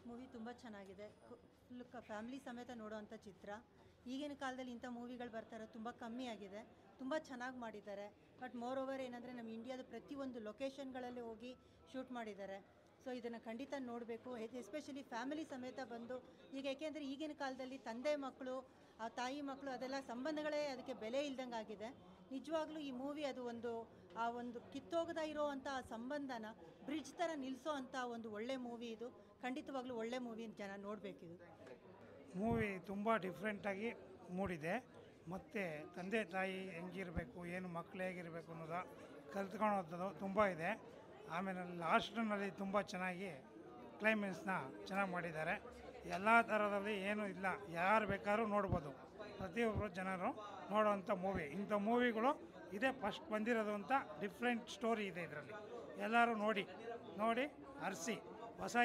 Movie ತುಂಬ ಚೆನ್ನಾಗಿದೆ. Full family ಸಮೇತ ನೋಡೋವಂಥ ಚಿತ್ರ. ಈಗಿನ ಕಾಲದಲ್ಲಿ ಇಂಥ ಮೂವಿಗಳು ಬರ್ತಾರೆ ತುಂಬ ಕಮ್ಮಿ ಆಗಿದೆ. ತುಂಬ ಚೆನ್ನಾಗಿ ಮಾಡಿದ್ದಾರೆ. ಬಟ್ ಮೋರ್ ಓವರ್ ಏನಂದರೆ ನಮ್ಮ ಇಂಡಿಯಾದ ಪ್ರತಿಯೊಂದು ಲೊಕೇಶನ್ಗಳಲ್ಲಿ ಹೋಗಿ ಶೂಟ್ ಮಾಡಿದ್ದಾರೆ. ಸೊ ಇದನ್ನು ಖಂಡಿತ ನೋಡಬೇಕು. ಎಸ್ಪೆಷಲಿ ಫ್ಯಾಮಿಲಿ ಸಮೇತ ಬಂದು ಈಗ ಏಕೆಂದರೆ ಈಗಿನ ಕಾಲದಲ್ಲಿ ತಂದೆ ಮಕ್ಕಳು ತಾಯಿ ಮಕ್ಕಳು ಅದೆಲ್ಲ ಸಂಬಂಧಗಳೇ ಅದಕ್ಕೆ ಬೆಲೆ ಇಲ್ದಂಗೆ ಆಗಿದೆ. ನಿಜವಾಗ್ಲೂ ಈ ಮೂವಿ ಅದು ಒಂದು ಕಿತ್ತೋಗದ ಇರೋವಂಥ ಸಂಬಂಧನ ಬ್ರಿಡ್ಜ್ ಥರ ನಿಲ್ಲಿಸೋ ಅಂಥ ಒಂದು ಒಳ್ಳೆ ಮೂವಿ ಇದು. ಖಂಡಿತವಾಗ್ಲೂ ಒಳ್ಳೆ ಮೂವಿ ಜನ ನೋಡಬೇಕಿದು. ಮೂವಿ ತುಂಬ ಡಿಫ್ರೆಂಟಾಗಿ ಮೂಡಿದೆ. ಮತ್ತು ತಂದೆ ತಾಯಿ ಹೆಂಗಿರಬೇಕು, ಏನು ಮಕ್ಕಳು ಹೇಗಿರಬೇಕು ಅನ್ನೋದು ಕಲ್ತ್ಕೊಳ್ಳೋದು ತುಂಬ ಇದೆ. ಆಮೇಲೆ ಲಾಸ್ಟ್ನಲ್ಲಿ ತುಂಬ ಚೆನ್ನಾಗಿ ಕ್ಲೈಮ್ಯಾಕ್ಸ್ನ ಚೆನ್ನಾಗಿ ಮಾಡಿದ್ದಾರೆ. ಎಲ್ಲ ಥರದಲ್ಲಿ ಏನೂ ಇಲ್ಲ, ಯಾರು ಬೇಕಾದ್ರೂ ನೋಡ್ಬೋದು. ಪ್ರತಿಯೊಬ್ಬರು ಜನರು ನೋಡೋವಂಥ ಮೂವಿ. ಇಂಥ ಮೂವಿಗಳು ಇದೇ ಫಸ್ಟ್ ಬಂದಿರೋದು ಅಂತ ಡಿಫ್ರೆಂಟ್ ಸ್ಟೋರಿ ಇದೆ ಇದರಲ್ಲಿ. ಎಲ್ಲರೂ ನೋಡಿ ಹರಿಸಿ ಹೊಸ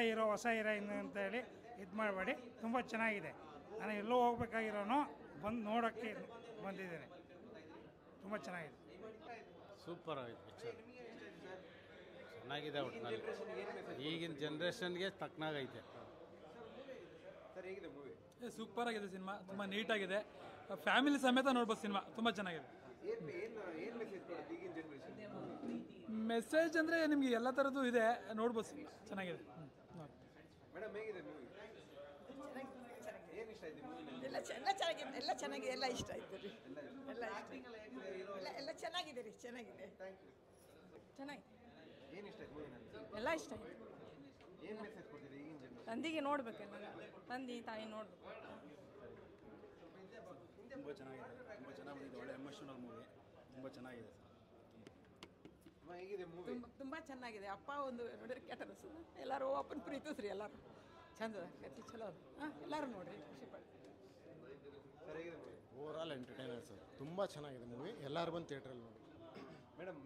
ಹೀರೋಯಿನ್ ಅಂತ ಹೇಳಿ ಇದು ಮಾಡಬೇಡಿ. ತುಂಬ ಚೆನ್ನಾಗಿದೆ. ನಾನು ಎಲ್ಲೋ ಹೋಗ್ಬೇಕಾಗಿರೋನು ಬಂದು ನೋಡೋಕ್ಕೆ ಬಂದಿದ್ದೇನೆ. ತುಂಬ ಚೆನ್ನಾಗಿದೆ. ಸೂಪರ್ ಆಗಿದೆ ಪಿಕ್ಚರ್, ಚೆನ್ನಾಗಿದೆ. ಒಟ್ಟಿನಲ್ಲಿ ಈಗಿನ ಜನ್ರೇಷನ್ಗೆ ತಕ್ಕನಾಗೈತೆ. ಸೂಪರ್ ಆಗಿದೆ ಸಿನಿಮಾ, ತುಂಬ ನೀಟಾಗಿದೆ. ಫ್ಯಾಮಿಲಿ ಸಮೇತ ನೋಡ್ಬೋದು ಸಿನಿಮಾ, ತುಂಬ ಚೆನ್ನಾಗಿದೆ. ಮೆಸೇಜ್ ಅಂದರೆ ನಿಮಗೆ ಎಲ್ಲ ಥರದ್ದು ಇದೆ, ನೋಡ್ಬೋದು ಸಿನಿಮಾ ಚೆನ್ನಾಗಿದೆ. ಎಲ್ಲ ಚೆನ್ನಾಗಿದೆ, ಎಲ್ಲ ಇಷ್ಟ ಆಯ್ತು ರೀ. ಎಲ್ಲ ಚೆನ್ನಾಗಿದೆ ರೀ, ಚೆನ್ನಾಗಿದೆ. ಎಲ್ಲ ಇಷ್ಟ ಆಯ್ತು. ತಂದಿಗೆ ನೋಡ್ಬೇಕಲ್ಲ, ತಂದೆ ತಾಯಿ ನೋಡ್ಬೇಕು. ತುಂಬ ಚೆನ್ನಾಗಿದೆ, ತುಂಬ ಚೆನ್ನಾಗಿ ಬಂದಿದೆ. ಒಳ್ಳೆ ಎಮೋಷನಲ್ ಮೂವಿ, ತುಂಬ ಚೆನ್ನಾಗಿದೆ. ತುಂಬ ಚೆನ್ನಾಗಿದೆ. ಅಪ್ಪ ಒಂದು ನೋಡಿದ್ರೆ ಕೆಟ್ಟ ಅನಿಸೋದು, ಎಲ್ಲರೂ ಅಪ್ಪನ ಪ್ರೀತಿಸ್ರಿ, ಎಲ್ಲರೂ ಚಂದ ಕತ್ತಿ ಚಲೋ ಅದು. ಎಲ್ಲರೂ ನೋಡ್ರಿ, ಖುಷಿ ಪಡ್ತೀವಿ. ಓವರಾಲ್ ಎಂಟರ್ಟೈನರ್ ಸರ್, ತುಂಬ ಚೆನ್ನಾಗಿದೆ ಮೂವಿ. ಎಲ್ಲರೂ ಬಂದು ಥಿಯೇಟ್ರಲ್ಲಿ ನೋಡಿ. Madam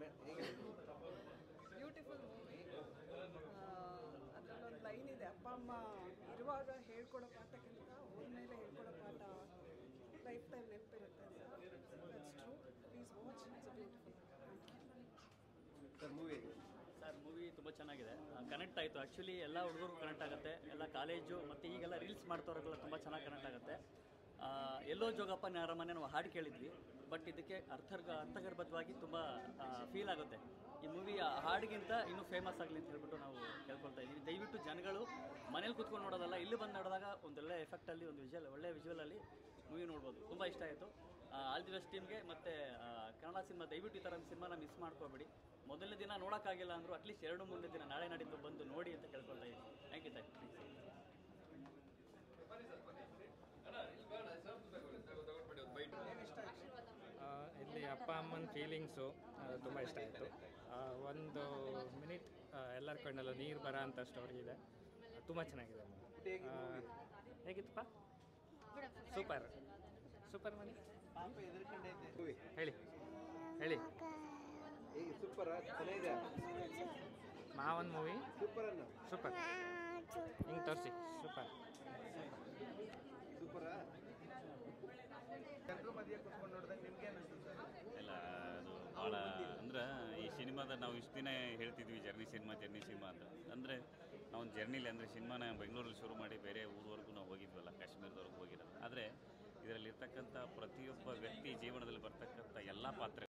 beautiful movie. ಅದರಲ್ಲೊಂದು ಲೈನ್ ಇದೆ, ಅಪ್ಪ ಅಮ್ಮ ಇರುವಾಗ ಹೇಳ್ಕೊಡೋ ಪಾಠಕ್ಕಿಂತ ಹೋದ್ಮೇಲೆ ಹೇಳ್ಕೊಡೋ ಪಾಠ ಲೈಫ್ ಟೈಮ್ ನೆನಪಿರುತ್ತೆ. That's true. Please watch, it's beautiful. Sir movie ತುಂಬ ಚೆನ್ನಾಗಿದೆ. ಕನೆಕ್ಟ್ ಆಯಿತು. ಆ್ಯಕ್ಚುಲಿ ಎಲ್ಲ ಹುಡುಗರು ಕನೆಕ್ಟ್ ಆಗುತ್ತೆ, ಎಲ್ಲ ಕಾಲೇಜು ಮತ್ತು ಈಗೆಲ್ಲ ರೀಲ್ಸ್ ಮಾಡ್ತವ್ರಿಗೆಲ್ಲ ತುಂಬ ಚೆನ್ನಾಗಿ ಕನೆಕ್ಟ್ ಆಗುತ್ತೆ. ಎಲ್ಲೋ ಜೋಗಪ್ಪ ಅರಮನೆ ನಾವು ಹಾಡು ಕೇಳಿದ್ವಿ, ಬಟ್ ಇದಕ್ಕೆ ಅರ್ಥಗರ್ಭವಾಗಿ ತುಂಬ ಫೀಲ್ ಆಗುತ್ತೆ. ಈ ಮೂವಿ ಹಾಡಿಗಿಂತ ಇನ್ನೂ ಫೇಮಸ್ ಆಗಲಿ ಅಂತ ಹೇಳ್ಬಿಟ್ಟು ನಾವು ಕೇಳ್ಕೊಳ್ತಾ ಇದ್ದೀವಿ. ದಯವಿಟ್ಟು ಜನಗಳು ಮನೇಲಿ ಕೂತ್ಕೊಂಡು ನೋಡೋದಲ್ಲ, ಇಲ್ಲಿ ಬಂದು ನೋಡಿದಾಗ ಒಂದೊಳ್ಳೆ ಎಫೆಕ್ಟಲ್ಲಿ, ಒಂದು ಒಳ್ಳೆ ವಿಜುವಲಲ್ಲಿ ಮೂವಿ ನೋಡ್ಬೋದು. ತುಂಬ ಇಷ್ಟ ಆಯಿತು. ಆಲ್ ದಿ ಬೆಸ್ಟ್ ಟೀಮ್ಗೆ. ಮತ್ತು ಕನ್ನಡ ಸಿನಿಮಾ ದಯವಿಟ್ಟು ಈ ಥರ ಸಿನಿಮಾನ ಮಿಸ್ ಮಾಡ್ಕೋಬೇಡಿ. ಮೊದಲನೇ ದಿನ ನೋಡೋಕ್ಕಾಗಿಲ್ಲ ಅಂದರೂ ಅಟ್ಲೀಸ್ಟ್ 2-3 ದಿನ ನಾಳೆ ನಾಡಿದ್ದು ಬಂದು ನೋಡಿ ಅಂತ ಕೇಳ್ಕೊಳ್ತಾ ಇದ್ದೀನಿ. Thank you. ಇಲ್ಲಿ ಅಪ್ಪ ಅಮ್ಮನ ಫೀಲಿಂಗ್ಸು ತುಂಬ ಇಷ್ಟ ಆಯಿತು. ಒಂದು ಮಿನಿಟ್ ಎಲ್ಲರ ಕಣ್ಣಲ್ಲೂ ನೀರು ಬರೋ ಅಂಥ ಸ್ಟೋರಿ ಇದೆ, ತುಂಬ ಚೆನ್ನಾಗಿದೆ. ಹೇಗಿತ್ತಪ್ಪ? ಸೂಪರ್ ಮನಿ. ಹೇಳಿ ಮಾವನ್ ಮೂವಿ ಸೂಪರ್. ಹಿಂಗೆ ತೋರಿಸಿ ಸೂಪರ್. ಇಲ್ಲ, ಅದು ಭಾಳ ಅಂದ್ರೆ ಈ ಸಿನಿಮಾದ ನಾವು ಇಷ್ಟು ದಿನ ಹೇಳ್ತಿದ್ವಿ ಜರ್ನಿ ಸಿನಿಮಾ ಅಂತ. ಅಂದರೆ ನಾವು ಒಂದು ಜರ್ನಿಲಿ ಅಂದರೆ ಸಿನಿಮಾನ ಬೆಂಗಳೂರಲ್ಲಿ ಶುರು ಮಾಡಿ ಬೇರೆ ಊರವರೆಗೂ ನಾವು ಹೋಗಿದ್ವಲ್ಲ, ಕಾಶ್ಮೀರದವರೆಗೂ ಹೋಗಿರೋದು. ಆದರೆ ಇದರಲ್ಲಿರ್ತಕ್ಕಂಥ ಪ್ರತಿಯೊಬ್ಬ ವ್ಯಕ್ತಿ ಜೀವನದಲ್ಲಿ ಬರ್ತಕ್ಕಂಥ ಎಲ್ಲ ಪಾತ್ರ